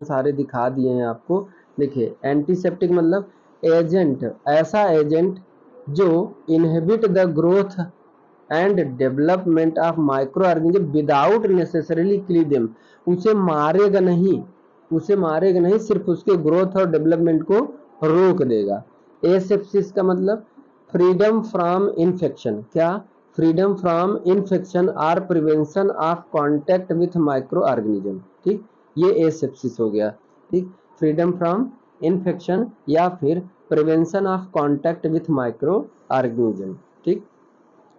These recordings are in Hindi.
सारे दिखा दिए हैं आपको। देखिए एंटीसेप्टिक मतलब एजेंट, ऐसा एजेंट जो inhibit the growth and development of micro organism without necessarily kill them. उसे मारेगा नहीं, उसे मारेगा नहीं, सिर्फ उसके ग्रोथ और डेवलपमेंट को रोक देगा। एसेप्सिस का मतलब फ्रीडम फ्रॉम इन्फेक्शन, क्या? फ्रीडम फ्रॉम इन्फेक्शन और prevention of contact with micro organism, ठीक, ये एसेप्सिस हो गया, ठीक, फ्रीडम फ्रॉम इन्फेक्शन या फिर prevention of contact with micro organism, ठीक।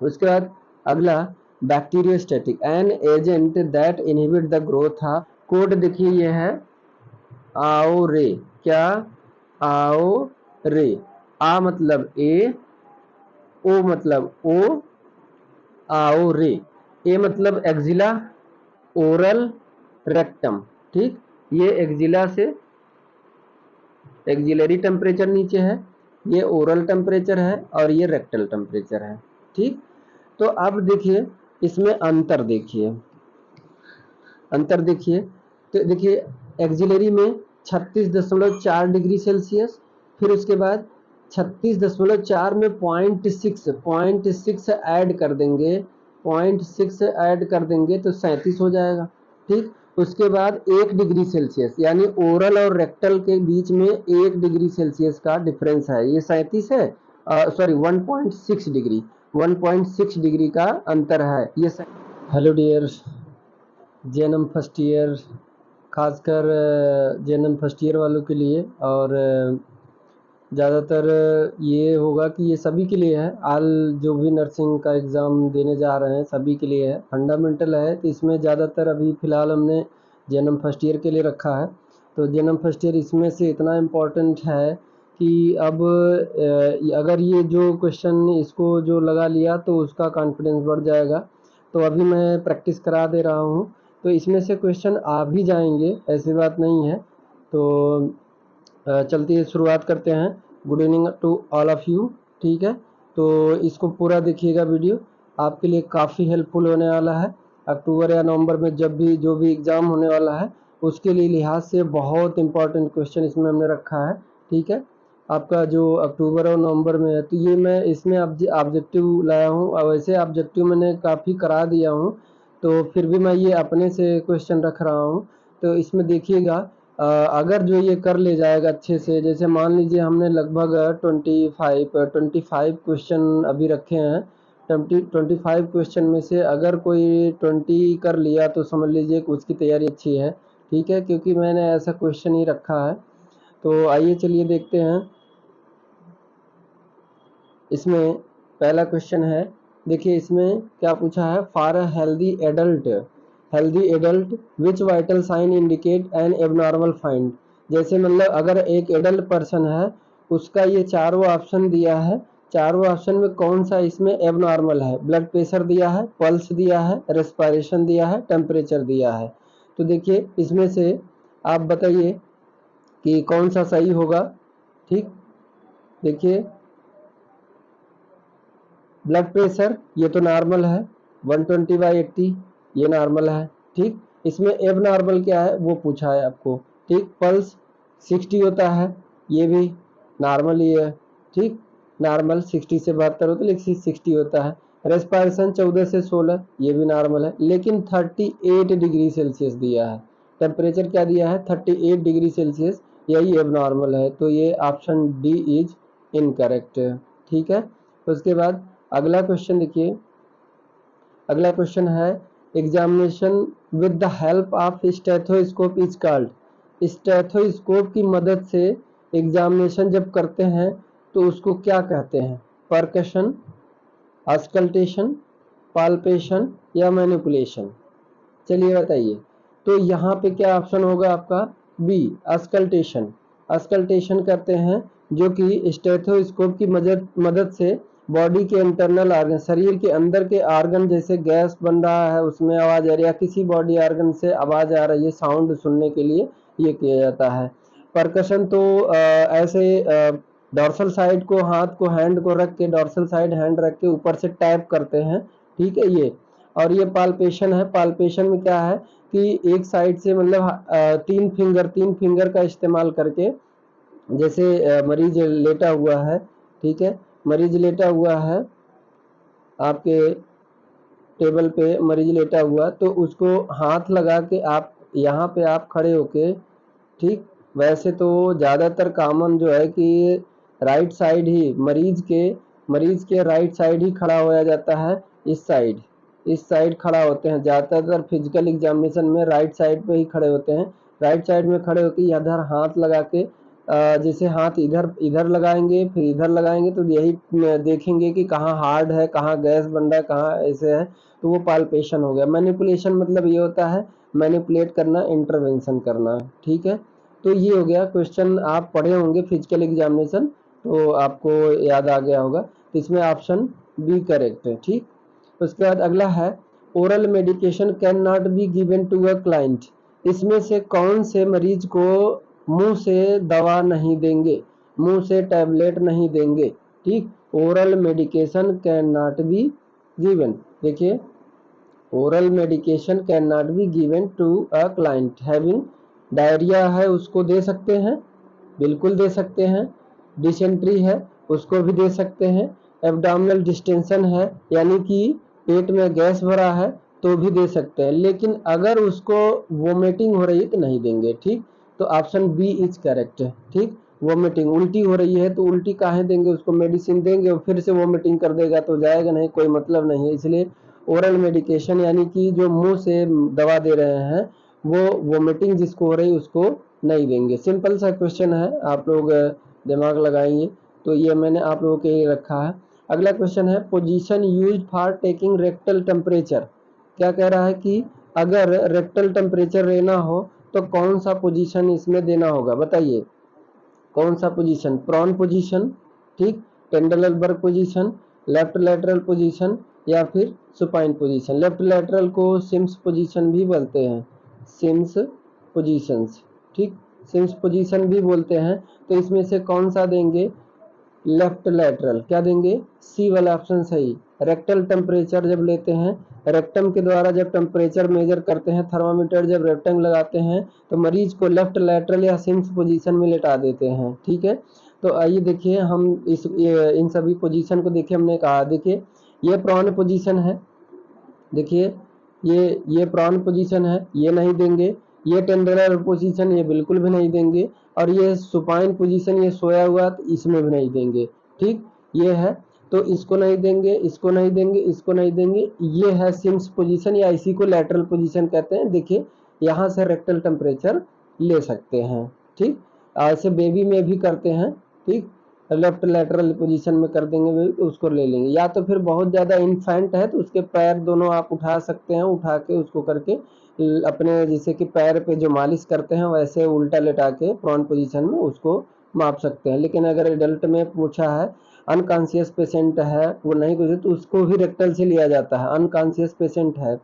उसके बाद अगला bacteriostatic, an agent that inhibit the growth. Code देखिए ये है आओ रे, क्या? आओ रे, आ मतलब ए, ओ मतलब ओ, आओ रे। ए मतलब एक्जिला, ओरल, रेक्टम, ठीक, ये एक्जिला से एक्जिलरी टेम्परेचर नीचे है, ये ओरल टेम्परेचर है और ये रेक्टल टेम्परेचर है, ठीक। तो अब देखिए इसमें अंतर देखिए, अंतर देखिए, तो देखिए एक्जिलरी में 36.4 डिग्री सेल्सियस, फिर उसके बाद 36.4 में 0.6 ऐड कर देंगे, 0.6 ऐड कर देंगे तो 37 हो जाएगा, ठीक। उसके बाद 1 डिग्री सेल्सियस, यानी ओरल और रेक्टल के बीच में 1 डिग्री सेल्सियस का डिफरेंस है, ये 37 है, सॉरी 1.6 डिग्री, 1.6 डिग्री का अंतर है ये। Hello dear GNM first year, खासकर जेएनएम फर्स्ट ईयर वालों के लिए, और ज़्यादातर ये होगा कि ये सभी के लिए है, आल जो भी नर्सिंग का एग्ज़ाम देने जा रहे हैं सभी के लिए है, फंडामेंटल है, तो इसमें ज़्यादातर अभी फ़िलहाल हमने जेएनएम फर्स्ट ईयर के लिए रखा है। तो जेएनएम फर्स्ट ईयर इसमें से इतना इम्पोर्टेंट है कि अब अगर ये जो क्वेश्चन इसको जो लगा लिया तो उसका कॉन्फिडेंस बढ़ जाएगा। तो अभी मैं प्रैक्टिस करा दे रहा हूँ, तो इसमें से क्वेश्चन आ भी जाएंगे, ऐसी बात नहीं है। तो चलती है, शुरुआत करते हैं। Good evening to all of you, ठीक है। तो इसको पूरा देखिएगा, वीडियो आपके लिए काफ़ी हेल्पफुल होने वाला है। अक्टूबर या नवंबर में जब भी जो भी एग्ज़ाम होने वाला है उसके लिए लिहाज से बहुत इंपॉर्टेंट क्वेश्चन इसमें हमने रखा है, ठीक है। आपका जो अक्टूबर और नवंबर में है, तो ये मैं इसमें ऑब्जेक्टिव लाया हूँ, और वैसे ऑब्जेक्टिव मैंने काफ़ी करा दिया हूँ, तो फिर भी मैं ये अपने से क्वेश्चन रख रहा हूँ। तो इसमें देखिएगा, अगर जो ये कर ले जाएगा अच्छे से, जैसे मान लीजिए हमने लगभग 25 क्वेश्चन अभी रखे हैं, 25 क्वेश्चन में से अगर कोई 20 कर लिया तो समझ लीजिए कि उसकी तैयारी अच्छी है, ठीक है, क्योंकि मैंने ऐसा क्वेश्चन ही रखा है। तो आइए चलिए देखते हैं। इसमें पहला क्वेश्चन है, देखिए इसमें क्या पूछा है, for a healthy adult which vital sign indicate an abnormal find. जैसे मतलब अगर एक एडल्ट पर्सन है, उसका ये चारों ऑप्शन दिया है, चारों ऑप्शन में कौन सा इसमें एबनॉर्मल है, ब्लड प्रेशर दिया है, पल्स दिया है, रेस्पिरेशन दिया है, टेम्परेचर दिया है। तो देखिए इसमें से आप बताइए कि कौन सा सही होगा, ठीक। देखिए ब्लड प्रेशर ये तो नॉर्मल है, 120/80 ये नॉर्मल है, ठीक। इसमें एब नॉर्मल क्या है वो पूछा है आपको, ठीक। पल्स 60 होता है, ये भी नॉर्मल ही है, ठीक, नॉर्मल 60 से 72 होता है लेकिन 60 होता है। रेस्पिरेशन 14 से 16 ये भी नॉर्मल है, लेकिन 38 डिग्री सेल्सियस दिया है, टेम्परेचर क्या दिया है, 38 डिग्री सेल्सियस, यही एब नॉर्मल है, तो ये ऑप्शन डी इज इनकरेक्ट, ठीक है। उसके बाद अगला क्वेश्चन देखिए, अगला क्वेश्चन है examination with the help of stethoscope is called. Stethoscope की मदद से एग्जामिनेशन जब करते हैं तो उसको क्या कहते हैं, परकशन, ऑस्कल्टेशन, पाल्पेशन या मैनिपुलेशन। चलिए बताइए, तो यहाँ पे क्या ऑप्शन होगा आपका, बी ऑस्कल्टेशन। ऑस्कल्टेशन करते हैं जो कि स्टेथोस्कोप की मदद से बॉडी के इंटरनल ऑर्गन, शरीर के अंदर के ऑर्गन, जैसे गैस बन रहा है उसमें आवाज़ आ रही है, किसी बॉडी ऑर्गन से आवाज़ आ रही है साउंड सुनने के लिए, ये किया जाता है। परकशन तो ऐसे डॉर्सल साइड को, हाथ को, हैंड को रख के, डॉर्सल साइड हैंड रख के ऊपर से टैप करते हैं, ठीक है ये। और ये पाल्पेशन है। पाल्पेशन में क्या है कि एक साइड से मतलब तीन फिंगर का इस्तेमाल करके, जैसे मरीज लेटा हुआ है, ठीक है, मरीज लेटा हुआ है आपके टेबल पे, मरीज लेटा हुआ, तो उसको हाथ लगा के आप यहाँ पे आप खड़े होके, ठीक, वैसे तो ज़्यादातर कॉमन जो है कि राइट साइड ही मरीज के राइट साइड ही खड़ा होया जाता है। इस साइड खड़ा होते हैं ज़्यादातर फिजिकल एग्जामिनेशन में, राइट साइड पे ही खड़े होते हैं। राइट साइड में खड़े होकर इधर हाथ लगा के जैसे हाथ इधर लगाएंगे फिर इधर लगाएंगे, तो यही देखेंगे कि कहाँ हार्ड है, कहाँ गैस बन रहा है, कहाँ ऐसे है, तो वो पाल्पेशन हो गया। मैनिपुलेशन मतलब ये होता है मैनिपुलेट करना, इंटरवेंशन करना, ठीक है। तो ये हो गया क्वेश्चन, आप पढ़े होंगे फिजिकल एग्जामिनेशन तो आपको याद आ गया होगा। तो इसमें ऑप्शन बी करेक्ट है, ठीक। उसके बाद अगला है oral medication can not be given to a client. इसमें से कौन से मरीज को मुंह से दवा नहीं देंगे, मुंह से टैबलेट नहीं देंगे, ठीक। Oral medication can not be given, देखिए oral medication can not be given to a client having diarrhoea है, उसको दे सकते हैं, बिल्कुल दे सकते हैं। डिसेंट्री है, उसको भी दे सकते हैं। एब्डोमिनल डिस्टेंशन है, यानी कि पेट में गैस भरा है, तो भी दे सकते हैं। लेकिन अगर उसको वोमिटिंग हो रही है तो नहीं देंगे, ठीक। तो ऑप्शन बी इज करेक्ट है, ठीक। वोमिटिंग, उल्टी हो रही है तो उल्टी काहे देंगे, उसको मेडिसिन देंगे और फिर से वोमिटिंग कर देगा तो जाएगा नहीं, कोई मतलब नहीं है। इसलिए ओरल मेडिकेशन यानी कि जो मुंह से दवा दे रहे हैं वो वोमिटिंग जिसको हो रही है उसको नहीं देंगे। सिंपल सा क्वेश्चन है, आप लोग दिमाग लगाएंगे तो ये मैंने आप लोगों के लिए रखा है। अगला क्वेश्चन है position used for taking rectal temperature. क्या कह रहा है कि अगर रेक्टल टेम्परेचर लेना हो तो कौन सा पोजीशन इसमें देना होगा, बताइए कौन सा पोजीशन। प्रॉन पोजीशन, ठीक, टेंडरबर्ग पोजीशन, लेफ्ट लैटरल पोजीशन या फिर सुपाइन पोजीशन। लेफ्ट लैटरल को सिम्स पोजीशन भी बोलते हैं, सिम्स पोजीशंस, ठीक, सिम्स पोजीशन भी बोलते हैं। तो इसमें से कौन सा देंगे, लेफ्ट लैटरल, क्या देंगे, सी वाला ऑप्शन सही। रेक्टल टेम्परेचर जब लेते हैं, रेक्टम के द्वारा जब टेम्परेचर मेजर करते हैं, थर्मामीटर जब रेक्टम लगाते हैं तो मरीज को लेफ्ट लैटरल या सिम्स पोजीशन में लेटा देते हैं, ठीक है। तो आइए देखिए हम इन सभी पोजीशन को देखिए, हमने कहा देखिए ये प्रॉन पोजीशन है, देखिए ये प्रॉन पोजीशन है, ये नहीं देंगे। ये टेंडरल पोजीशन, ये बिल्कुल भी नहीं देंगे। और ये सुपाइन पोजीशन, ये सोया हुआ, तो इसमें भी नहीं देंगे, ठीक। ये है तो इसको नहीं देंगे, इसको नहीं देंगे, इसको नहीं देंगे। ये है सिम्स पोजीशन या इसी को लैटरल पोजीशन कहते हैं। देखिए यहाँ से रेक्टल टेम्परेचर ले सकते हैं, ठीक। ऐसे बेबी में भी करते हैं, ठीक, लेफ्ट लैटरल पोजीशन में कर देंगे बेबी तो उसको ले लेंगे। या तो फिर बहुत ज़्यादा इन्फेंट है तो उसके पैर दोनों आप उठा सकते हैं, उठा के उसको करके अपने जैसे कि पैर पे जो मालिश करते हैं वैसे उल्टा लेटा के प्रॉन पोजीशन में उसको माप सकते हैं। लेकिन अगर एडल्ट में पूछा है, अनकॉन्शियस पेशेंट है, वो नहीं कुछ, तो उसको भी रेक्टल से लिया जाता है। अनकॉन्शियस पेशेंट है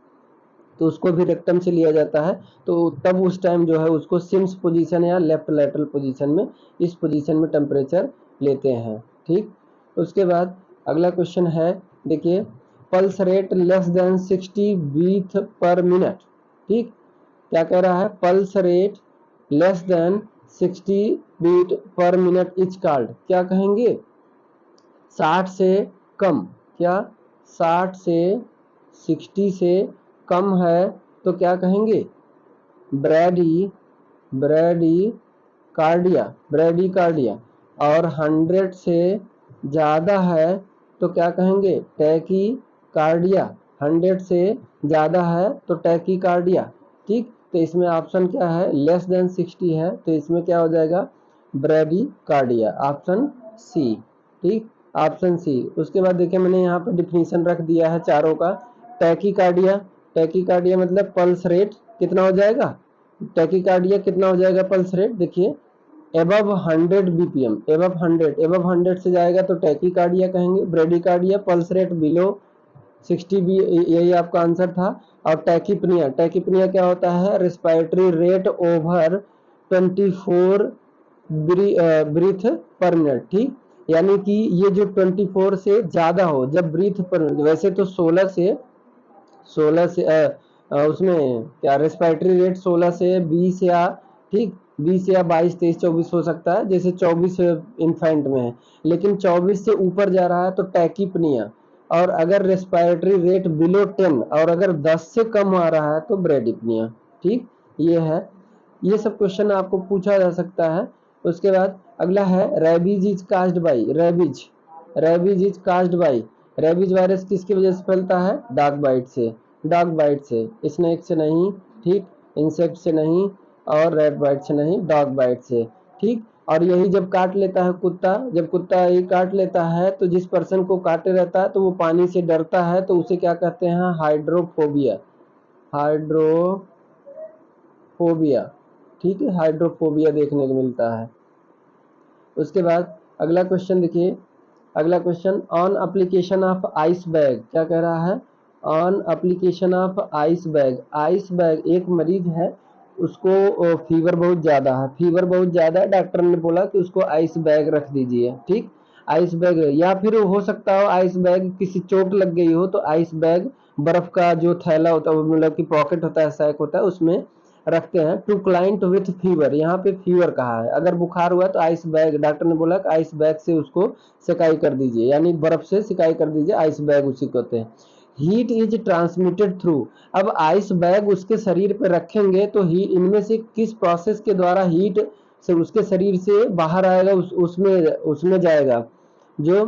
तो उसको भी रेक्टम से लिया जाता है, तो तब उस टाइम जो है उसको सिम्स पोजीशन या लेफ्ट लैटरल पोजीशन में, इस पोजीशन में टेम्परेचर लेते हैं, ठीक। उसके बाद अगला क्वेश्चन है, देखिए pulse rate less than 60 beat per minute, ठीक। क्या कह रहा है, pulse rate less than 60 beat per minute is called, क्या कहेंगे, 60 से कम, क्या 60 से 60 से कम है तो क्या कहेंगे, ब्रैडी कार्डिया। और 100 से ज़्यादा है तो क्या कहेंगे, टैकी कार्डिया। 100 से ज़्यादा है तो टैकी कार्डिया, ठीक। तो इसमें ऑप्शन क्या है, लेस देन 60 है तो इसमें क्या हो जाएगा, ब्रैडी कार्डिया, ऑप्शन सी, ठीक, ऑप्शन सी। उसके बाद देखिए मैंने यहाँ पर डिफिनीशन रख दिया है चारों का। टैकीकार्डिया मतलब पल्स रेट कितना हो जाएगा, टैकीकार्डिया कितना हो जाएगा पल्स रेट, देखिए एबव 100 बीपीएम, एबव 100 से जाएगा तो टैकीकार्डिया कहेंगे। ब्रेडिकार्डिया पल्स रेट बिलो 60 भी, यही आपका आंसर था। और टैकीपनिया क्या होता है, respiratory rate over 24 breath per minute, ठीक। यानी कि ये जो 24 से ज्यादा हो जब ब्रीथ पर, वैसे तो 16 से उसमें क्या रेस्पिरेटरी रेट 16 से 20 या ठीक 20 या 22, 23, 24 हो सकता है, जैसे 24 इन्फेंट में है, लेकिन 24 से ऊपर जा रहा है तो टैकीपनिया, और अगर रेस्पिरेटरी रेट बिलो 10 और अगर 10 से कम आ रहा है तो ब्रेडिपनिया। ठीक, ये है, ये सब क्वेश्चन आपको पूछा जा सकता है। उसके बाद अगला है rabies is caused by, rabies is caused by, rabies virus किसकी वजह से फैलता है? डॉग बाइट से, डॉग बाइट से, स्नेक से नहीं, ठीक, इंसेक्ट से नहीं, और रेड बाइट से नहीं, डॉग बाइट से। ठीक, और यही जब काट लेता है कुत्ता, जब कुत्ता यही काट लेता है तो जिस पर्सन को काटे रहता है तो वो पानी से डरता है, तो उसे क्या कहते हैं? Hydrophobia, hydrophobia. ठीक है, हाइड्रोफोबिया देखने को मिलता है। उसके बाद अगला क्वेश्चन देखिए, अगला question on application of ice bag, क्या कह रहा है? On application of ice bag, ice bag, एक मरीज है उसको फीवर बहुत ज़्यादा है, फीवर बहुत ज़्यादा है, डॉक्टर ने बोला कि उसको आइस बैग रख दीजिए। ठीक, आइस बैग, या फिर हो सकता हो आइस बैग किसी चोट लग गई हो तो आइस बैग बर्फ का जो थैला होता है, मतलब कि पॉकेट होता है, सैक होता है, उसमें रखते हैं। टू क्लाइंट विथ फीवर, यहाँ पे फीवर कहा है, अगर बुखार हुआ तो आइस बैग, डॉक्टर ने बोला कि आइस बैग से उसको सिकाई कर दीजिए, यानी बर्फ से सिकाई कर दीजिए, आइस बैग उसी को कहते हैं। हीट इज ट्रांसमिटेड थ्रू, अब आइस बैग उसके शरीर पे रखेंगे तो ही इनमें से किस प्रोसेस के द्वारा हीट से उसके शरीर से बाहर आएगा, उसमें उसमें जाएगा जो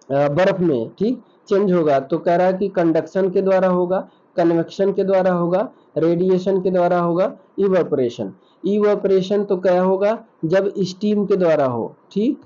बर्फ में, ठीक, चेंज होगा। तो कह रहा है कि कंडक्शन के द्वारा होगा, कन्वेक्शन के द्वारा होगा, रेडिएशन के द्वारा होगा, इवेपोरेशन। इवेपोरेशन तो क्या होगा? जब स्टीम के द्वारा हो। ठीक,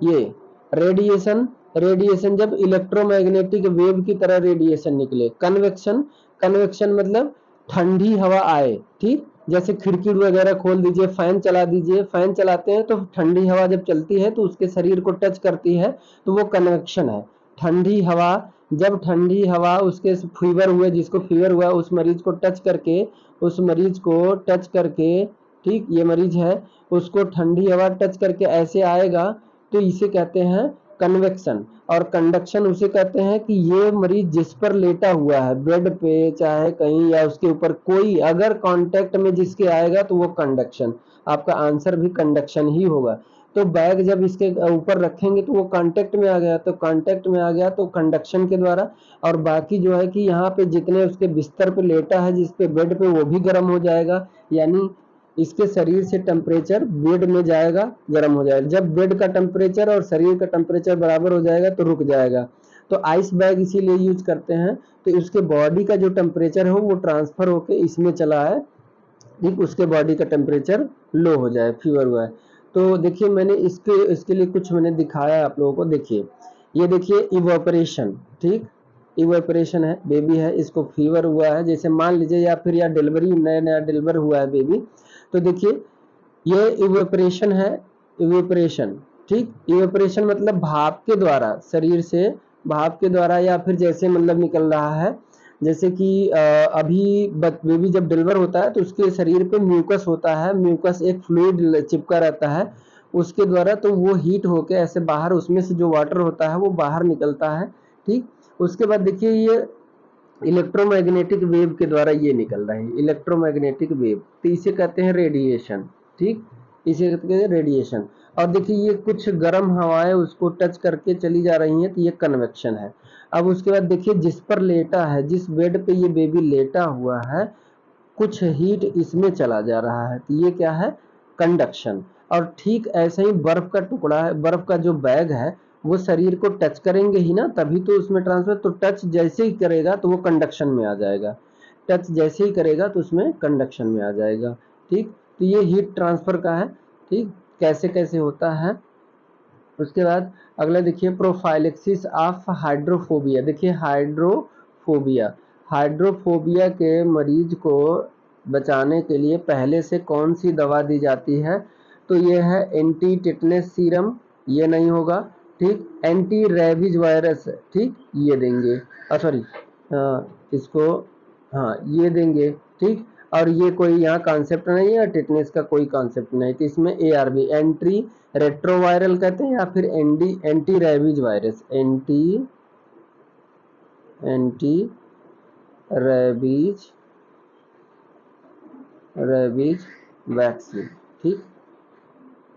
ये रेडिएशन, रेडिएशन जब इलेक्ट्रोमैग्नेटिक वेव की तरह रेडिएशन निकले। कन्वेक्शन, कन्वेक्शन मतलब ठंडी हवा आए। ठीक, जैसे खिड़की वगैरह खोल दीजिए, फैन चला दीजिए, फैन चलाते हैं तो ठंडी हवा जब चलती है तो उसके शरीर को टच करती है तो वो कन्वेक्शन है। ठंडी हवा, जब ठंडी हवा उसके फीवर हुए, जिसको फीवर हुआ उस मरीज को टच करके, उस मरीज को टच करके, ठीक, ये मरीज है, उसको ठंडी हवा टच करके ऐसे आएगा तो इसे कहते हैं कन्वेक्शन। और कंडक्शन उसे कहते हैं कि ये मरीज जिस पर लेटा हुआ है बेड पे चाहे कहीं या उसके ऊपर कोई अगर कांटेक्ट में जिसके आएगा तो वो कंडक्शन। आपका आंसर भी कंडक्शन ही होगा। तो बैग जब इसके ऊपर रखेंगे तो वो कांटेक्ट में आ गया, तो कांटेक्ट में आ गया तो कंडक्शन के द्वारा। और बाकी जो है कि यहाँ पे जितने उसके बिस्तर पे लेटा है जिस पे बेड पे, वो भी गर्म हो जाएगा, यानी इसके शरीर से टेम्परेचर बेड में जाएगा, गर्म हो जाएगा। जब बेड का टेम्परेचर और शरीर का टेम्परेचर बराबर हो जाएगा तो रुक जाएगा। तो आइस बैग इसीलिए यूज करते हैं, तो उसके बॉडी का जो टेम्परेचर हो वो ट्रांसफर होके इसमें चला है, ठीक, उसके बॉडी का टेम्परेचर लो हो जाए, फीवर हुआ है। तो देखिए मैंने इसके लिए कुछ मैंने दिखाया आप लोगों को। देखिए ये देखिए इवोपरेशन, ठीक, इवोपरेशन है, बेबी है, इसको फीवर हुआ है, जैसे मान लीजिए, या फिर या डिलीवरी, नया नया डिलीवर हुआ है बेबी, तो देखिए ये इवेपोरेशन है, इवेपोरेशन। ठीक, इवेपोरेशन मतलब भाप के द्वारा, शरीर से भाप के द्वारा, या फिर जैसे मतलब निकल रहा है, जैसे कि अभी बेबी जब डिलीवर होता है तो उसके शरीर पे म्यूकस होता है, म्यूकस एक फ्लूइड चिपका रहता है, उसके द्वारा तो वो हीट होके ऐसे बाहर, उसमें से जो वाटर होता है वो बाहर निकलता है। ठीक, उसके बाद देखिए ये इलेक्ट्रोमैग्नेटिक वेव के द्वारा ये निकल रहा है, इलेक्ट्रोमैग्नेटिक वेव, तो इसे कहते हैं रेडिएशन। ठीक, इसे कहते हैं रेडिएशन। और देखिए ये कुछ गर्म हवाएं उसको टच करके चली जा रही हैं तो ये कन्वेक्शन है। अब उसके बाद देखिए जिस पर लेटा है, जिस बेड पे ये बेबी लेटा हुआ है, कुछ हीट इसमें चला जा रहा है तो ये क्या है? कंडक्शन। और ठीक ऐसे ही बर्फ का टुकड़ा है, बर्फ का जो बैग है वो शरीर को टच करेंगे ही ना, तभी तो उसमें ट्रांसफर, तो टच जैसे ही करेगा तो वो कंडक्शन में आ जाएगा, टच जैसे ही करेगा तो उसमें कंडक्शन में आ जाएगा। ठीक, तो ये हीट ट्रांसफर का है। ठीक, कैसे कैसे होता है। उसके बाद अगला देखिए प्रोफाइलेक्सिस ऑफ हाइड्रोफोबिया। देखिए हाइड्रोफोबिया, हाइड्रोफोबिया के मरीज को बचाने के लिए पहले से कौन सी दवा दी जाती है? तो ये है एंटी टिटनेस सीरम, ये नहीं होगा। ठीक, एंटी रेबीज वायरस, ठीक, ये देंगे, सॉरी, इसको, हाँ ये देंगे। ठीक, और ये कोई यहाँ कॉन्सेप्ट नहीं है, टिटनेस का कोई कॉन्सेप्ट नहीं, तो इसमें ARV एंटी रेट्रोवायरल कहते हैं, या फिर anti rabies virus, anti rabies rabies vaccine, ठीक,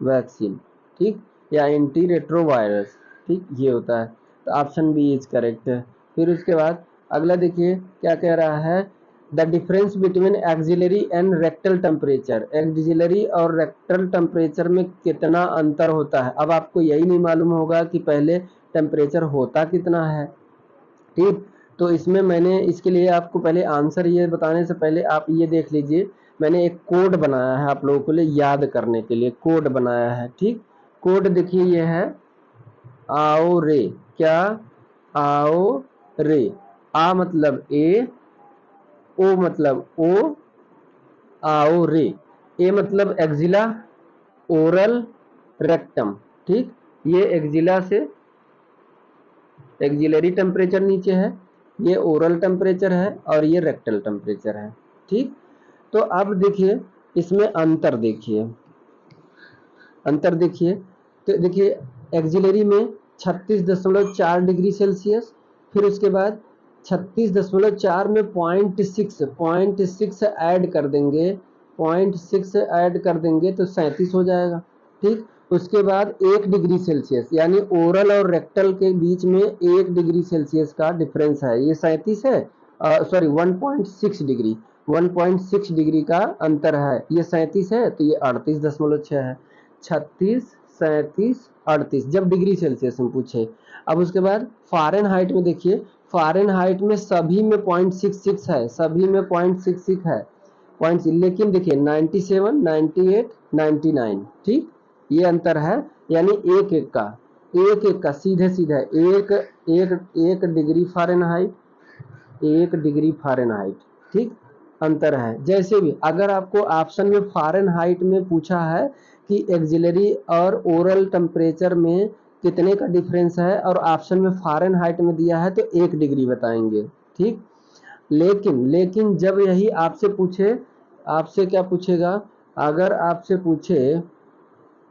वैक्सीन, ठीक, या एंटी रेट्रोवायरस, ठीक, ये होता है। तो ऑप्शन बी इज करेक्ट है। फिर उसके बाद अगला देखिए क्या कह रहा है, the difference between axillary and rectal temperature, axillary और रेक्टल टेम्परेचर में कितना अंतर होता है। अब आपको यही नहीं मालूम होगा कि पहले टेम्परेचर होता कितना है, ठीक। तो इसमें मैंने इसके लिए आपको पहले आंसर ये बताने से पहले आप ये देख लीजिए, मैंने एक कोड बनाया है आप लोगों के लिए याद करने के लिए, कोड बनाया है, ठीक। कोड देखिए ये है आओ रे, क्या, आओ रे, आ मतलब ए, ओ मतलब ओ, आओ रे, ए मतलब एक्जिला, ओरल, रेक्टम, ठीक। ये एक्जिला से एक्जिलरी टेम्परेचर नीचे है, ये ओरल टेम्परेचर है और ये रेक्टल टेम्परेचर है, ठीक। तो अब देखिए इसमें अंतर देखिए, अंतर देखिए, तो देखिए एक्जिलरी में 36.4 डिग्री सेल्सियस, फिर उसके बाद 36.4 में 0.6 ऐड कर देंगे, 0.6 ऐड कर देंगे तो 37 हो जाएगा, ठीक। उसके बाद 1 डिग्री सेल्सियस, यानी ओरल और रेक्टल के बीच में 1 डिग्री सेल्सियस का डिफरेंस है, ये 37 है, सॉरी 1.6 डिग्री, 1.6 डिग्री का अंतर है, ये 37 है तो ये 38.6 है। 36, 37, 38 जब डिग्री सेल्सियस में पूछे। अब उसके बाद फ़ारेनहाइट में देखिए, फ़ारेनहाइट में सभी में 0.66 है, सभी में 0.66 है, पॉइंट, लेकिन देखिए 97, 98, 99, ठीक, ये अंतर है, यानी एक एक का, एक एक का सीधे सीधे एक एक एक डिग्री फ़ारेनहाइट, 1 डिग्री फ़ारेनहाइट, ठीक, अंतर है। जैसे भी अगर आपको ऑप्शन में फ़ारेनहाइट में पूछा है कि एक्सिलरी और ओरल टेम्परेचर में कितने का डिफरेंस है और ऑप्शन में फ़ारेनहाइट में दिया है तो 1 डिग्री बताएंगे, ठीक। लेकिन लेकिन जब यही आपसे पूछे, आपसे क्या पूछेगा, अगर आपसे पूछे,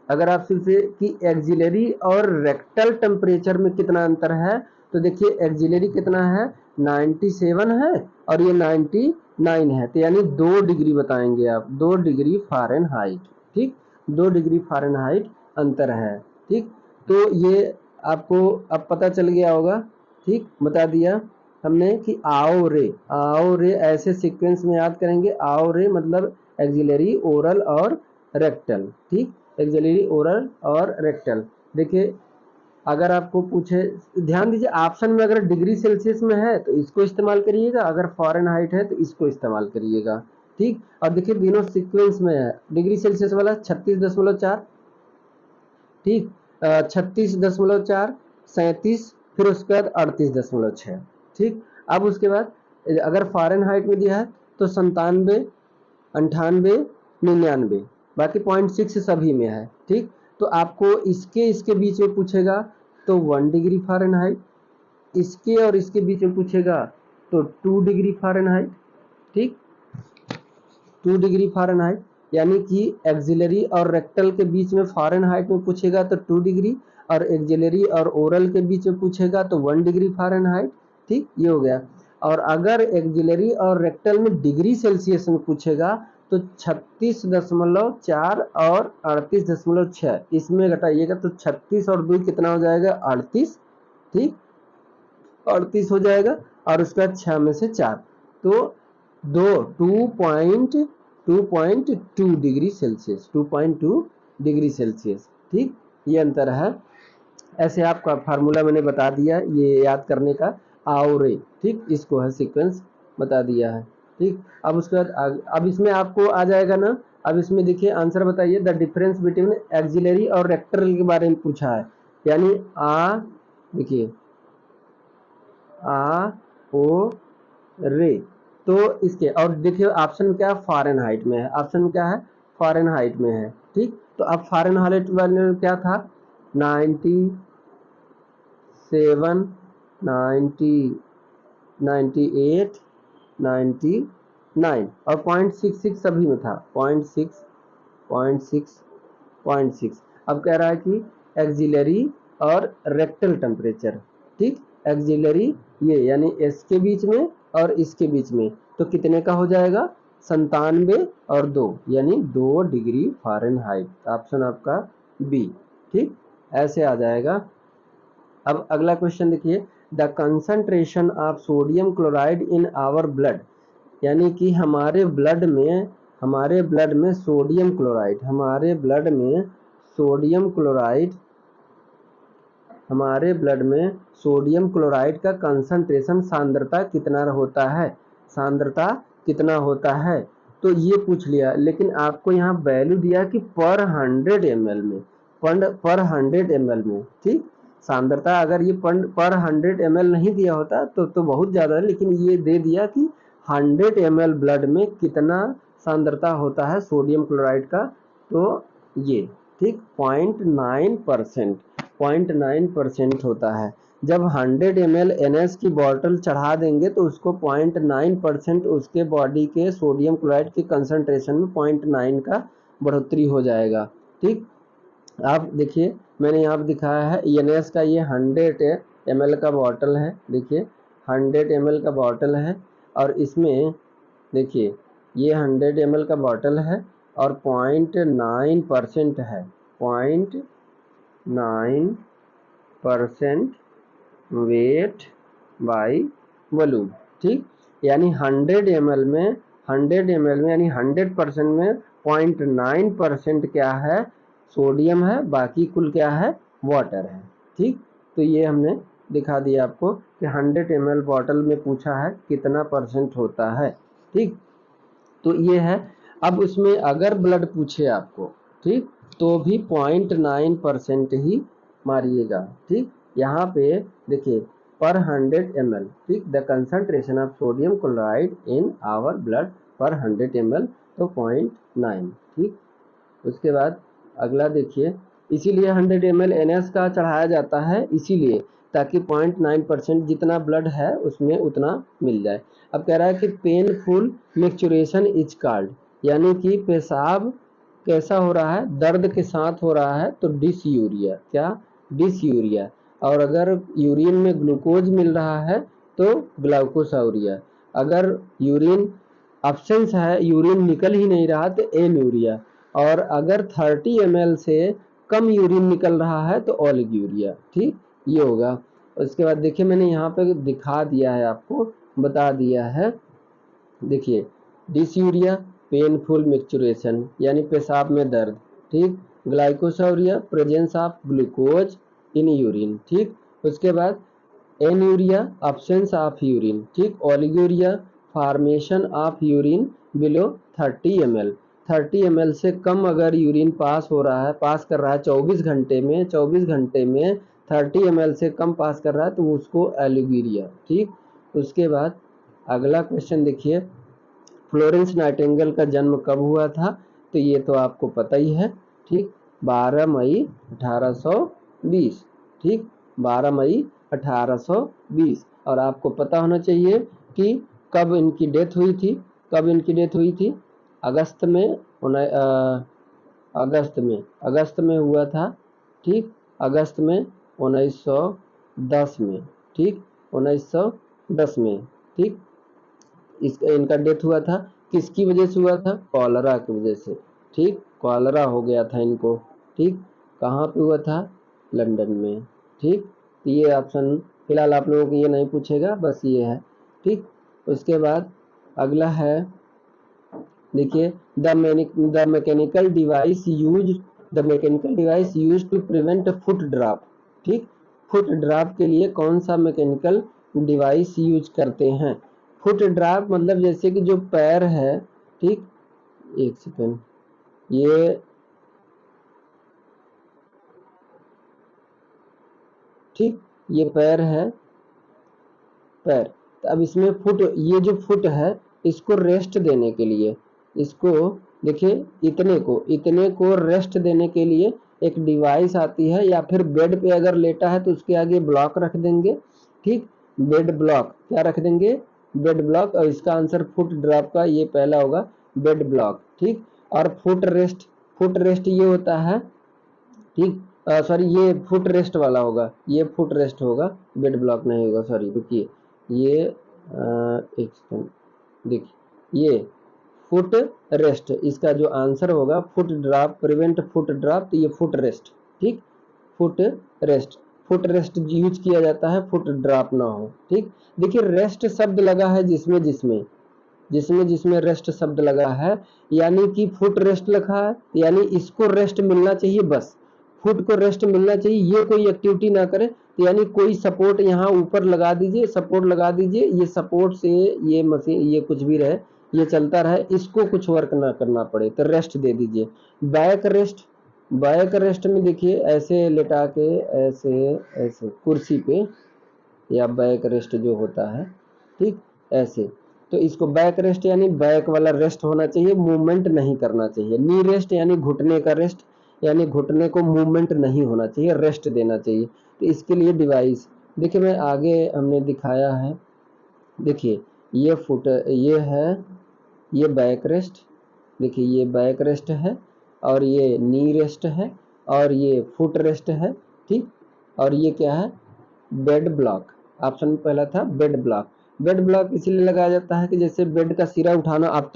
अगर आपसे पूछे कि एक्सिलरी और रेक्टल टेम्परेचर में कितना अंतर है, तो देखिए एक्सिलरी कितना है, 97 है और ये 99 है, तो यानी 2 डिग्री बताएंगे आप, 2 डिग्री फ़ारेनहाइट, ठीक, 2 डिग्री फ़ारेनहाइट अंतर है, ठीक। तो ये आपको अब पता चल गया होगा, ठीक, बता दिया हमने कि आओ रे ऐसे सीक्वेंस में याद करेंगे, आओ रे मतलब एक्सिलरी, ओरल और रेक्टल, ठीक, एक्सिलरी, ओरल और रेक्टल। देखिए अगर आपको पूछे, ध्यान दीजिए ऑप्शन में अगर डिग्री सेल्सियस में है तो इसको इस्तेमाल करिएगा, अगर फ़ारेनहाइट है तो इसको इस्तेमाल करिएगा, ठीक। और देखिए तीनों सीक्वेंस में है, डिग्री सेल्सियस वाला 36.4, ठीक, 36.4, 37, फिर उसके बाद 38.6, ठीक। अब उसके बाद अगर फ़ारेनहाइट में दिया है तो 97, 98, 99, बाकी 0.6 सभी में है, ठीक। तो आपको इसके इसके बीच में पूछेगा तो 1 डिग्री फ़ारेनहाइट, इसके और इसके बीच में पूछेगा तो 2 डिग्री फ़ारेनहाइट, ठीक, 2 डिग्री फ़ारेनहाइट, यानी कि एक्सिलरी और रेक्टल के बीच में फ़ारेनहाइट में पूछेगा तो 2 डिग्री, और एक्सिलरी और ओरल के बीच में पूछेगा तो 1 डिग्री फ़ारेनहाइट, ठीक, ये हो गया। और अगर एक्सिलरी और रेक्टल में डिग्री सेल्सियस में पूछेगा तो 36.4 और 38.6, इसमें घटाइएगा तो 36 और 2 कितना हो जाएगा, 38, ठीक, 38 हो जाएगा, और उसके बाद 6 में से 4 तो 2.2 डिग्री सेल्सियस, 2.2 डिग्री सेल्सियस, ठीक, ये अंतर है। ऐसे आपका फार्मूला मैंने बता दिया, ये याद करने का, आओ रे, ठीक, इसको है सीक्वेंस बता दिया है, ठीक। अब उसके बाद अब इसमें आपको आ जाएगा ना, अब इसमें देखिए आंसर बताइए, द डिफरेंस बिटवीन एक्सिलरी और रेक्टल के बारे में पूछा है, यानी देखिए आ ओ रे, तो इसके, और देखिए ऑप्शन में क्या है, फ़ारेनहाइट में है, ऑप्शन में क्या है, फ़ारेनहाइट में है, ठीक। तो अब फ़ारेनहाइट वाले क्या था, 97, 98, 99 और 0.66 सभी में था, 0.6, 0.6, 0.6। अब कह रहा है कि एक्सिलरी और रेक्टल टेम्परेचर, ठीक, एक्सिलरी ये यानी एस के बीच में और इसके बीच में, तो कितने का हो जाएगा 97 और 2 यानी 2 डिग्री फ़ारेनहाइट। ऑप्शन आपका बी। ठीक, ऐसे आ जाएगा। अब अगला क्वेश्चन देखिए, the concentration of sodium chloride in our blood, यानी कि हमारे ब्लड में सोडियम क्लोराइड, हमारे ब्लड में सोडियम क्लोराइड का कंसंट्रेशन सांद्रता कितना होता है, तो ये पूछ लिया। लेकिन आपको यहाँ वैल्यू दिया कि पर 100 ml में, पर 100 ml में। ठीक, सांद्रता अगर ये पर 100 ml नहीं दिया होता तो बहुत ज़्यादा है, लेकिन ये दे दिया कि 100 ml ब्लड में कितना सांद्रता होता है सोडियम क्लोराइड का, तो ये ठीक 0.9% होता है। जब 100 ml NS की बॉटल चढ़ा देंगे तो उसको 0.9% उसके बॉडी के सोडियम क्लोराइड के कंसंट्रेशन में 0.9 का बढ़ोतरी हो जाएगा। ठीक, आप देखिए मैंने यहाँ पर दिखाया है NS का, ये 100 ml का बॉटल है। देखिए 100 ml का बॉटल है और इसमें देखिए ये 100 ml का बॉटल है और 0.9% है, 0.9% वेट बाई वॉल्यूम। ठीक, यानी 100 ml में यानी 100% में 0.9% क्या है सोडियम है, बाकी कुल क्या है वाटर है। ठीक, तो ये हमने दिखा दिया आपको कि 100 ml बॉटल में पूछा है कितना परसेंट होता है। ठीक, तो ये है। अब उसमें अगर ब्लड पूछे आपको, ठीक, तो भी 0.9% ही मारिएगा। ठीक, यहाँ पे देखिए पर 100 ml, ठीक, the concentration of sodium chloride in our blood per 100 ml, तो 0.9। ठीक, उसके बाद अगला देखिए, इसीलिए 100 ml NS का चढ़ाया जाता है, इसीलिए ताकि 0.9% जितना ब्लड है उसमें उतना मिल जाए। अब कह रहा है कि पेनफुल मिक्सचुरेशन इज कॉल्ड, यानी कि पेशाब कैसा हो रहा है, दर्द के साथ हो रहा है, तो डिसयूरिया। क्या, डिसयूरिया। और अगर यूरिन में ग्लूकोज मिल रहा है तो ग्लाइकोसाउरिया। अगर यूरिन एब्सेंस है, यूरिन निकल ही नहीं रहा, तो एन्यूरिया। और अगर 30 ml से कम यूरिन निकल रहा है तो ओलिगूरिया। ठीक, ये होगा। उसके बाद देखिए मैंने यहाँ पे दिखा दिया है, आपको बता दिया है। देखिए डिसयूरिया पेनफुल मिक्सचुरेशन यानी पेशाब में दर्द। ठीक, glycosuria presence of glucose in urine. ठीक, उसके बाद एन्यूरिया एब्सेंस ऑफ यूरिन। ठीक, oliguria formation of urine below 30 ml। 30 ml से कम अगर यूरिन पास कर रहा है 24 घंटे में 30 ml से कम पास कर रहा है तो उसको एलिगूरिया। ठीक, उसके बाद अगला क्वेश्चन देखिए, फ्लोरेंस नाइटिंगेल का जन्म कब हुआ था, तो ये तो आपको पता ही है। ठीक, 12 मई 1820। ठीक, 12 मई 1820। और आपको पता होना चाहिए कि कब इनकी डेथ हुई थी। अगस्त में हुआ था। ठीक, अगस्त में 1910 में। ठीक, 1910 में। ठीक, इनका डेथ हुआ था, किसकी वजह से हुआ था, कॉलरा की वजह से। ठीक, कॉलरा हो गया था इनको। ठीक, कहाँ पे हुआ था, लंदन में। ठीक, तो ये ऑप्शन फिलहाल आप लोगों को ये नहीं पूछेगा, बस ये है। ठीक, उसके बाद अगला है देखिए, the mechanical device use to prevent foot drop. ठीक, फुट ड्रॉप के लिए कौन सा मैकेनिकल डिवाइस यूज करते हैं। फुट ड्रॉप मतलब जैसे कि जो पैर है, ठीक, एक सेकेंड, ये ठीक, ये पैर है, पैर। तो अब इसमें फुट, ये जो फुट है इसको रेस्ट देने के लिए, इसको देखिए इतने को रेस्ट देने के लिए एक डिवाइस आती है, या फिर बेड पे अगर लेटा है तो उसके आगे ब्लॉक रख देंगे। ठीक, बेड ब्लॉक, क्या रख देंगे, बेड ब्लॉक। और इसका आंसर फुट ड्रॉप का ये पहला होगा, बेड ब्लॉक। ठीक, और फुट रेस्ट ये होता है। ठीक, सॉरी ये फुट रेस्ट वाला होगा, ये फुट रेस्ट होगा, बेड ब्लॉक नहीं होगा, सॉरी रुकिए, ये एक सेकंड, देखिए ये फुट रेस्ट, इसका जो आंसर होगा foot drop, prevent foot drop, तो ये फुट रेस्ट, ठीक, foot rest, foot rest use किया जाता है, फुट ड्रॉप ना हो, ठीक। देखिए रेस्ट शब्द लगा है जिसमें जिसमें जिसमें जिसमें रेस्ट शब्द लगा है, यानी कि फुट रेस्ट लिखा है, यानी इसको रेस्ट मिलना चाहिए, बस फुट को रेस्ट मिलना चाहिए, ये कोई एक्टिविटी ना करे, तो यानी कोई सपोर्ट यहाँ ऊपर लगा दीजिए, सपोर्ट लगा दीजिए, ये सपोर्ट से ये मशीन, ये कुछ भी रहे, ये चलता रहे, इसको कुछ वर्क ना करना पड़े, तो रेस्ट दे दीजिए। बैक रेस्ट, बैक रेस्ट में देखिए ऐसे लेटा के, ऐसे ऐसे कुर्सी पे, या बैक रेस्ट जो होता है, ठीक, ऐसे, तो इसको बैक रेस्ट यानी बैक वाला रेस्ट होना चाहिए, मूवमेंट नहीं करना चाहिए। नी रेस्ट यानी घुटने का रेस्ट, यानी घुटने को मूवमेंट नहीं होना चाहिए, रेस्ट देना चाहिए। तो इसके लिए डिवाइस देखिए, मैं आगे हमने दिखाया है, देखिए ये फुट, ये है, ये बैक रेस्ट, देखिए ये बैक रेस्ट है, और ये नी रेस्ट है, और ये फुट रेस्ट है, ठीक। और ये क्या है, बेड ब्लॉक, ऑप्शन में पहला था बेड ब्लॉक। बेड ब्लॉक इसलिए लगाया जाता है कि जैसे बेड का सिरा उठाना, अब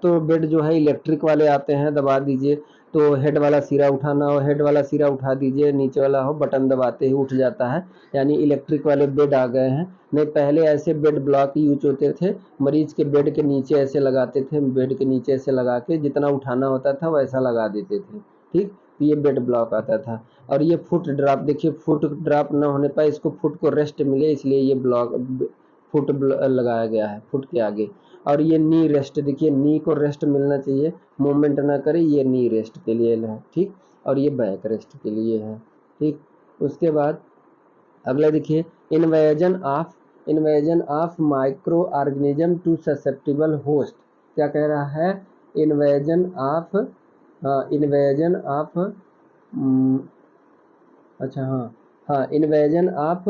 तो बेड जो है इलेक्ट्रिक वाले आते हैं, दबा दीजिए तो हेड वाला सिरा उठाना हो, हेड वाला सिरा उठा दीजिए, नीचे वाला हो बटन दबाते ही उठ जाता है, यानी इलेक्ट्रिक वाले बेड आ गए हैं। नहीं पहले ऐसे बेड ब्लॉक यूज होते थे, मरीज के बेड के नीचे ऐसे लगाते थे, बेड के नीचे ऐसे लगा के जितना उठाना होता था वैसा लगा देते थे, ठीक, तो ये बेड ब्लॉक आता था। और ये फुट ड्रॉप, देखिए फुट ड्रॉप ना होने पाए, इसको फुट को रेस्ट मिले, इसलिए ये ब्लॉक फुट लगाया गया है फुट के आगे। और ये नी रेस्ट, देखिए नी को रेस्ट मिलना चाहिए, मूवमेंट ना करे, ये नी रेस्ट के लिए है, ठीक। और ये बैक रेस्ट के लिए है, ठीक। उसके बाद अगला देखिए, invasion of micro organism to susceptible host, क्या कह रहा है, इन्वेजन ऑफ, इन्वेजन ऑफ, अच्छा हाँ, हाँ invasion of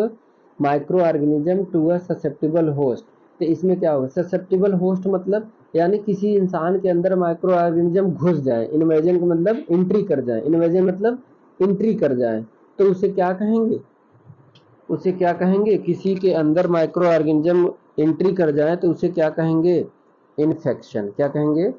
micro organism to a susceptible host. तो इसमें क्या होगा, ससेप्टिबल होस्ट मतलब यानी किसी इंसान के अंदर माइक्रो ऑर्गेनिज्म घुस जाए, इन्वेजन का मतलब एंट्री कर जाए, इन्वेजन मतलब एंट्री कर जाए, तो उसे क्या कहेंगे, उसे क्या कहेंगे, किसी के अंदर माइक्रो ऑर्गेनिज्म एंट्री कर जाए तो उसे क्या कहेंगे, इन्फेक्शन, क्या कहेंगे,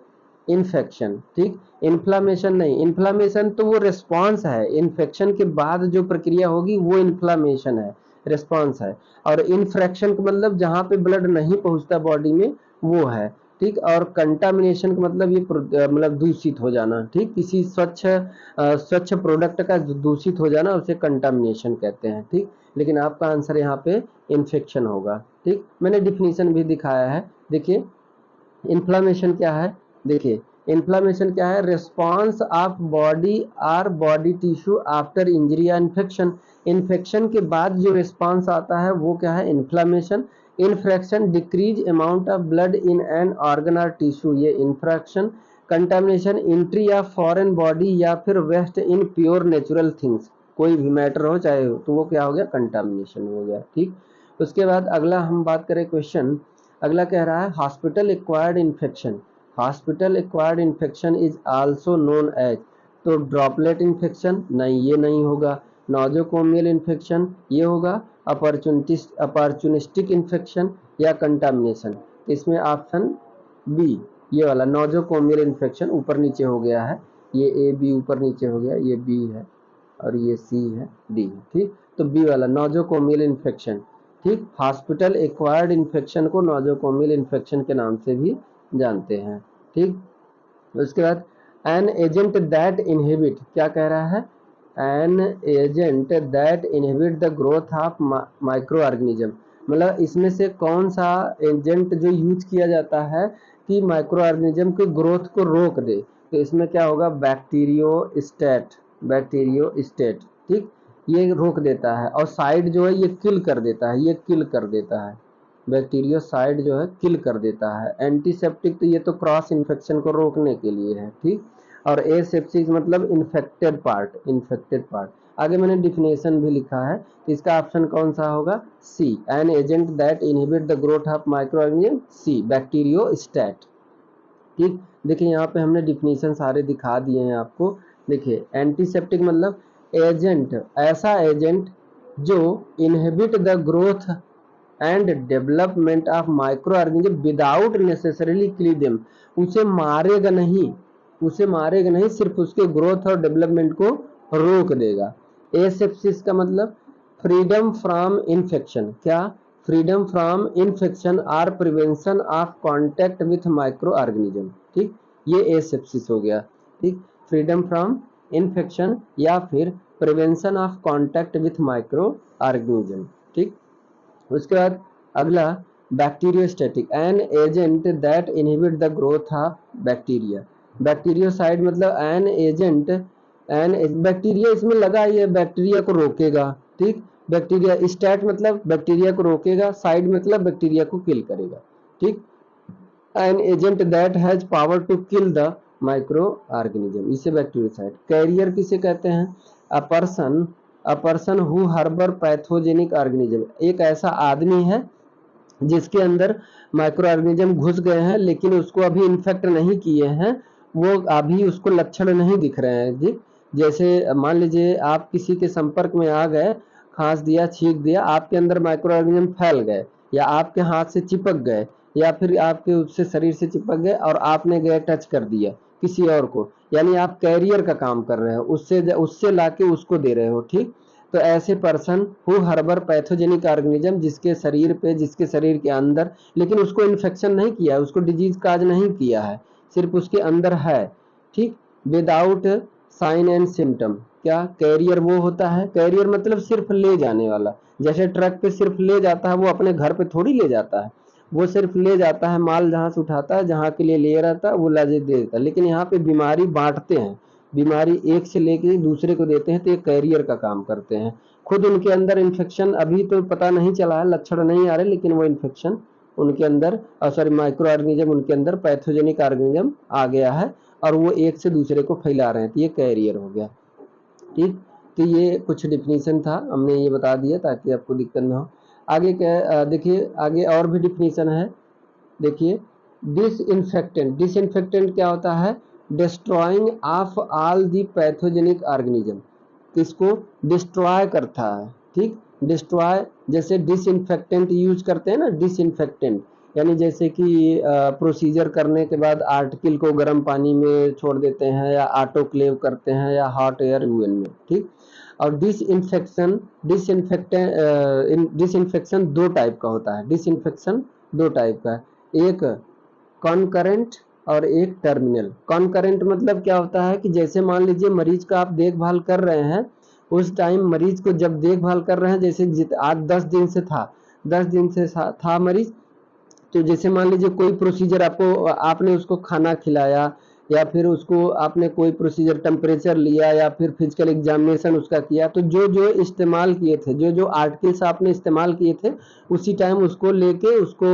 इन्फेक्शन, ठीक। इन्फ्लामेशन नहीं, इन्फ्लामेशन तो वो रिस्पॉन्स है, इन्फेक्शन के बाद जो प्रक्रिया होगी वो इन्फ्लामेशन है, रिस्पॉन्स है। और इन्फ्रेक्शन का मतलब जहाँ पे ब्लड नहीं पहुँचता बॉडी में वो है, ठीक। और कंटामिनेशन का मतलब ये मतलब दूषित हो जाना, ठीक, किसी स्वच्छ प्रोडक्ट का दूषित हो जाना उसे कंटामिनेशन कहते हैं, ठीक। लेकिन आपका आंसर यहाँ पे इन्फेक्शन होगा, ठीक। मैंने डिफिनीशन भी दिखाया है, देखिए इन्फ्लामेशन क्या है, देखिए इन्फ्लामेशन क्या है, रिस्पॉन्स ऑफ बॉडी और बॉडी टिश्यू आफ्टर इंजरी या इन्फेक्शन, इन्फेक्शन के बाद जो रिस्पॉन्स आता है वो क्या है, inflammation. Infarction decrease amount of blood in an organ और टिश्यू, ये infarction. Contamination entry of foreign body या फिर waste in pure natural things, कोई भी मैटर हो चाहे हो, तो वो क्या हो गया, कंटामिनेशन हो गया, ठीक। उसके बाद अगला हम बात करें क्वेश्चन, अगला कह रहा है hospital acquired infection, hospital acquired infection is also known as, तो ड्रॉपलेट इन्फेक्शन नहीं, ये नहीं होगा, नोजोकोमियल इन्फेक्शन ये होगा, अपॉर्चुनिस्टिक इन्फेक्शन या कंटामिनेशन, इसमें ऑप्शन बी ये वाला नोजोकोमियल इन्फेक्शन ऊपर नीचे हो गया है, ये ए बी ऊपर नीचे हो गया, ये बी है और ये सी है, डी, ठीक। तो बी वाला नोजोकोमियल इन्फेक्शन, ठीक। हॉस्पिटल एक्वायर्ड इन्फेक्शन को नोजोकोमियल इन्फेक्शन के नाम से भी जानते हैं, ठीक। उसके बाद एन एजेंट दैट इनहिबिट, क्या कह रहा है, an agent that inhibit the growth of micro organism, मतलब इसमें से कौन सा एजेंट जो यूज किया जाता है कि माइक्रो ऑर्गेनिज्म की ग्रोथ को रोक दे, तो इसमें क्या होगा, बैक्टीरियोस्टेट, बैक्टीरियोस्टेट, ठीक, ये रोक देता है। और साइड जो है ये किल कर देता है, ये किल कर देता है, बैक्टीरियोसाइड जो है किल कर देता है। एंटीसेप्टिक तो ये तो क्रॉस इन्फेक्शन को रोकने के लिए है, ठीक। और एसेप्सिस मतलब इन्फेक्टेड पार्ट, इन्फेक्टेड पार्ट। आगे मैंने डिफिनेशन भी लिखा है, तो इसका ऑप्शन कौन सा होगा, C, an agent that inhibit the growth of micro organism, C bacteriostat, ठीक। देखिए यहाँ पे हमने डिफिनेशन सारे दिखा दिए हैं आपको। देखिए एंटीसेप्टिक मतलब एजेंट, ऐसा एजेंट जो inhibit the growth and development of micro organism without necessarily kill them. उसे मारेगा नहीं, सिर्फ उसके ग्रोथ और डेवलपमेंट को रोक देगा। एसेप्सिस का मतलब फ्रीडम फ्रॉम इन्फेक्शन। क्या? फ्रीडम फ्रॉम इन्फेक्शन और prevention of contact with micro organism. ठीक, ये एसेप्सिस हो गया। ठीक, फ्रीडम फ्रॉम इन्फेक्शन या फिर prevention of contact with micro organism. ठीक, उसके बाद अगला bacteriostatic, an agent that inhibit the growth of bacteria. Bactericide मतलब एन एजेंट, बैक्टीरिया इसमें लगा, ये बैक्टीरिया को रोकेगा। ठीक, बैक्टीरिया स्टैट मतलब बैक्टीरिया को रोकेगा, साइड मतलब बैक्टीरिया को किल करेगा। ठीक, an agent that has power to kill the micro organism, इसे बैक्टीरियोसाइड। कैरियर किसे कहते हैं? A person who harbor pathogenic organism, एक ऐसा आदमी है जिसके अंदर माइक्रो ऑर्गेनिज्म घुस गए हैं लेकिन उसको अभी इन्फेक्ट नहीं किए हैं, वो अभी उसको लक्षण नहीं दिख रहे हैं। जी, जैसे मान लीजिए आप किसी के संपर्क में आ गए, खांस दिया, छींक दिया, आपके अंदर माइक्रो ऑर्गेनिज्म फैल गए या आपके हाथ से चिपक गए या फिर आपके उससे शरीर से चिपक गए और आपने गए टच कर दिया किसी और को, यानी आप कैरियर का काम कर रहे हो, उससे लाके उसको दे रहे हो। ठीक, तो ऐसे person who harbor pathogenic organism, जिसके शरीर के अंदर, लेकिन उसको इन्फेक्शन नहीं किया है, उसको डिजीज काज नहीं किया है, सिर्फ उसके अंदर है। ठीक, विदाउट साइन एंड सिम्टम। क्या? कैरियर वो होता है, कैरियर मतलब सिर्फ ले जाने वाला। जैसे ट्रक पे सिर्फ ले जाता है, वो अपने घर पे थोड़ी ले जाता है, वो सिर्फ ले जाता है, माल जहां से उठाता है, जहां के लिए ले रहता है वो लाजे दे देता है। लेकिन यहाँ पे बीमारी बांटते हैं, बीमारी एक से लेके दूसरे को देते हैं, तो ये कैरियर का काम करते हैं। खुद उनके अंदर इन्फेक्शन अभी तो पता नहीं चला है, लक्षण नहीं आ रहे, लेकिन वो इन्फेक्शन उनके अंदर माइक्रो ऑर्गेनिज्म उनके अंदर पैथोजेनिक ऑर्गेनिज्म आ गया है और वो एक से दूसरे को फैला रहे हैं, तो ये कैरियर हो गया। ठीक, तो ये कुछ डिफिनीशन था, हमने ये बता दिया ताकि आपको दिक्कत ना हो। आगे क्या देखिए, आगे और भी डिफिनीशन है। देखिए, डिसइंफेक्टेंट क्या होता है? Destroying of all the pathogenic organism, किसको डिस्ट्रॉय करता है। ठीक, डिस्ट्रॉय, जैसे डिसइंफेक्टेंट यूज करते हैं ना, डिसइंफेक्टेंट यानी जैसे कि प्रोसीजर करने के बाद आर्टिकल को गर्म पानी में छोड़ देते हैं या ऑटोक्लेव करते हैं या हॉट एयर ओवन में। ठीक, और डिसइंफेक्शन दो टाइप का होता है। डिसइंफेक्शन दो टाइप का है, एक कॉन्करेंट और एक टर्मिनल। कॉन्करेंट मतलब क्या होता है कि जैसे मान लीजिए मरीज का आप देखभाल कर रहे हैं, उस टाइम मरीज को जब देखभाल कर रहे हैं, जैसे आज 10 दिन से था मरीज, तो जैसे मान लीजिए कोई प्रोसीजर आपने उसको खाना खिलाया या फिर उसको आपने कोई प्रोसीजर टेम्परेचर लिया या फिर फिजिकल एग्जामिनेशन उसका किया, तो जो जो इस्तेमाल किए थे, जो जो आर्टिकल्स आपने इस्तेमाल किए थे, उसी टाइम उसको लेके उसको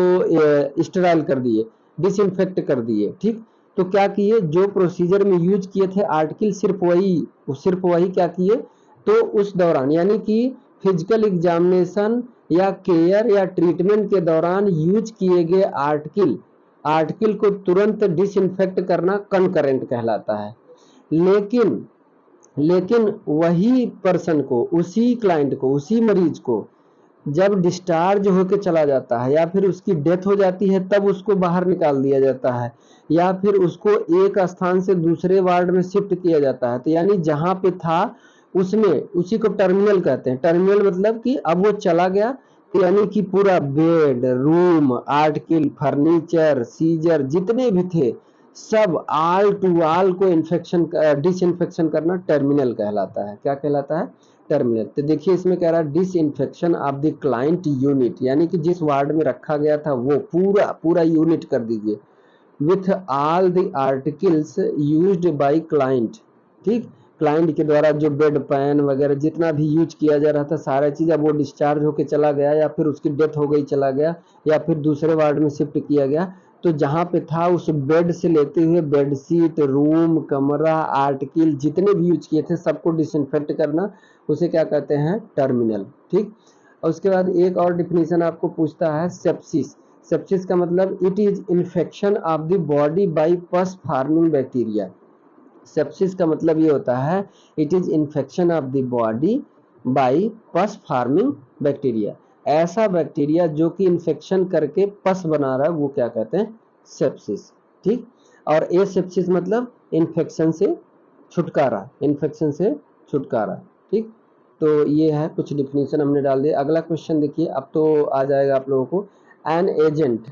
स्टेराइल कर दिए, डिसइंफेक्ट कर दिए। ठीक, तो क्या किए, जो प्रोसीजर में यूज किए थे आर्टिकल सिर्फ वही क्या किए, तो उस दौरान यानी कि फिजिकल एग्जामिनेशन या केयर या ट्रीटमेंट के दौरान यूज किए गए आर्टिकल को तुरंत डिसइंफेक्ट करना कॉन्करेंट कहलाता है। लेकिन वही पर्सन को, उसी क्लाइंट को, उसी मरीज को जब डिस्चार्ज होके चला जाता है या फिर उसकी डेथ हो जाती है, तब उसको बाहर निकाल दिया जाता है या फिर उसको एक स्थान से दूसरे वार्ड में शिफ्ट किया जाता है, तो यानी जहां पे था उसमें, उसी को टर्मिनल कहते हैं। टर्मिनल मतलब कि अब वो चला गया, तो यानी कि पूरा bed, room, article, furniture, scissor जितने भी थे, सब ऑल टू ऑल को डिसइंफेक्शन करना टर्मिनल कहलाता है। क्या कहलाता है? टर्मिनल। तो देखिए इसमें कह रहा है disinfection of the client unit, यानी कि जिस वार्ड में रखा गया था वो पूरा यूनिट कर दीजिए, with all the articles used by client. ठीक, क्लाइंट के द्वारा जो बेड, पैन वगैरह जितना भी यूज किया जा रहा था, सारा चीज अब वो डिस्चार्ज होके चला गया या फिर उसकी डेथ हो गई, चला गया या फिर दूसरे वार्ड में शिफ्ट किया गया, तो जहां पे था उस बेड से लेते हुए बेडशीट, रूम, कमरा, आर्टिकल जितने भी यूज किए थे सबको डिसइंफेक्ट करना, उसे क्या कहते हैं? टर्मिनल। ठीक, और उसके बाद एक और डिफिनीशन आपको पूछता है सेप्सिस। सेप्सिस का मतलब it is infection of the body by पस फॉर्मिंग बैक्टीरिया। सेप्सिस का मतलब ये होता है it is infection of the body by पस फॉर्मिंग बैक्टीरिया। ऐसा बैक्टीरिया जो कि इन्फेक्शन करके पस बना रहा है वो क्या कहते हैं, सेप्सिस। ठीक, और एसेप्सिस मतलब इन्फेक्शन से छुटकारा, इन्फेक्शन से छुटकारा। ठीक, तो ये है कुछ डिफिनीशन हमने डाल दिया। अगला क्वेश्चन देखिए, अब तो आ जाएगा आप लोगों को, N agent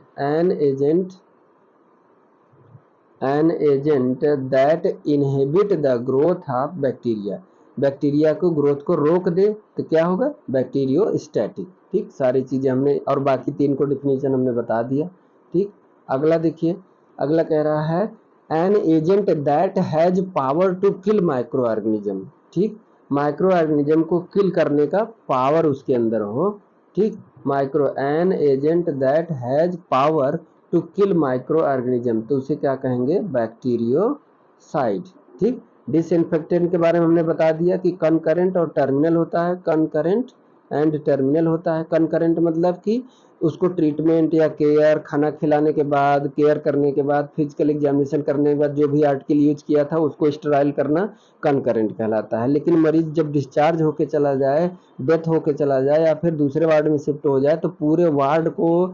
that inhibit the growth of bacteria, bacteria को ग्रोथ को रोक दे तो क्या होगा, बैक्टीरियोस्टैटिक। ठीक, सारी चीजें हमने, और बाकी 3 को डिफिनीशन हमने बता दिया। ठीक, अगला देखिए, अगला कह रहा है an agent that has power to kill micro organism. ठीक, माइक्रो ऑर्गेनिज्म को किल करने का पावर उसके अंदर हो। ठीक, micro, an agent that has power to kill micro organism, तो उसे क्या कहेंगे, बैक्टीरियोसाइड। ठीक, डिसइंफेक्टेंट के बारे में हमने बता दिया कि कनकरेंट और टर्मिनल होता है, कनकरेंट एंड टर्मिनल होता है। कनकरेंट मतलब कि उसको ट्रीटमेंट या केयर, खाना खिलाने के बाद, केयर करने के बाद, फिजिकल एग्जामिनेशन करने के बाद जो भी आर्टिकल यूज किया था उसको स्टेराइल करना कनकरेंट कहलाता है। लेकिन मरीज जब डिस्चार्ज होके चला जाए, डेथ होके चला जाए या फिर दूसरे वार्ड में शिफ्ट हो जाए तो पूरे वार्ड को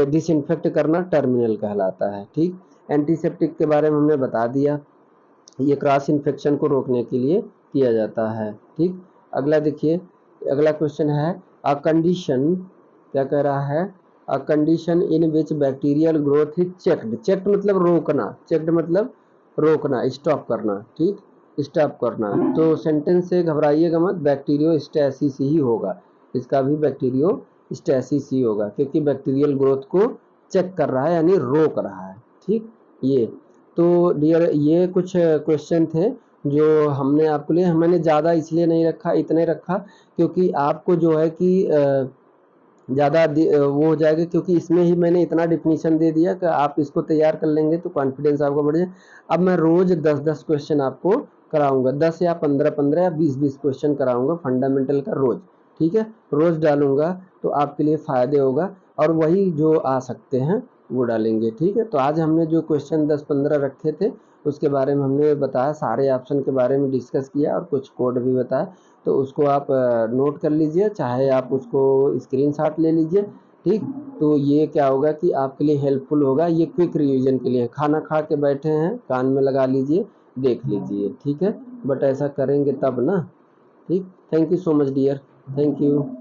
डिसइंफेक्ट करना टर्मिनल कहलाता है। ठीक, एंटीसेप्टिक के बारे में हमने बता दिया, ये क्रॉस इन्फेक्शन को रोकने के लिए किया जाता है। ठीक, अगला देखिए, अगला क्वेश्चन है अ कंडीशन, क्या कह रहा है, a condition in which bacterial growth is checked, checked मतलब रोकना, चेक्ड मतलब रोकना, स्टॉप करना। ठीक, स्टॉप करना, तो सेंटेंस से घबराइएगा मत, बैक्टीरियोस्टैसिस ही होगा, इसका भी बैक्टीरियोस्टैसिस ही होगा, क्योंकि बैक्टीरियल ग्रोथ को चेक कर रहा है यानी रोक रहा है। ठीक, ये तो डियर ये कुछ क्वेश्चन थे जो हमने आपके लिए, मैंने ज़्यादा इसलिए नहीं रखा, इतने रखा क्योंकि आपको जो है कि ज़्यादा वो हो जाएगा, क्योंकि इसमें ही मैंने इतना डिफिनीशन दे दिया कि आप इसको तैयार कर लेंगे तो कॉन्फिडेंस आपका बढ़ जाए। अब मैं रोज 10-10 क्वेश्चन आपको कराऊंगा, 10 या 15-15 या 20-20 क्वेश्चन कराऊंगा फंडामेंटल का रोज। ठीक है, रोज डालूंगा तो आपके लिए फायदे होगा, और वही जो आ सकते हैं वो डालेंगे। ठीक है, तो आज हमने जो क्वेश्चन 10-15 रखे थे उसके बारे में हमने बताया, सारे ऑप्शन के बारे में डिस्कस किया और कुछ कोड भी बताया, तो उसको आप नोट कर लीजिए, चाहे आप उसको स्क्रीनशॉट ले लीजिए। ठीक, तो ये क्या होगा कि आपके लिए हेल्पफुल होगा, ये क्विक रिवीजन के लिए, खाना खा के बैठे हैं कान में लगा लीजिए, देख लीजिए। ठीक है, बट ऐसा करेंगे तब ना। ठीक, thank you so much dear, thank you.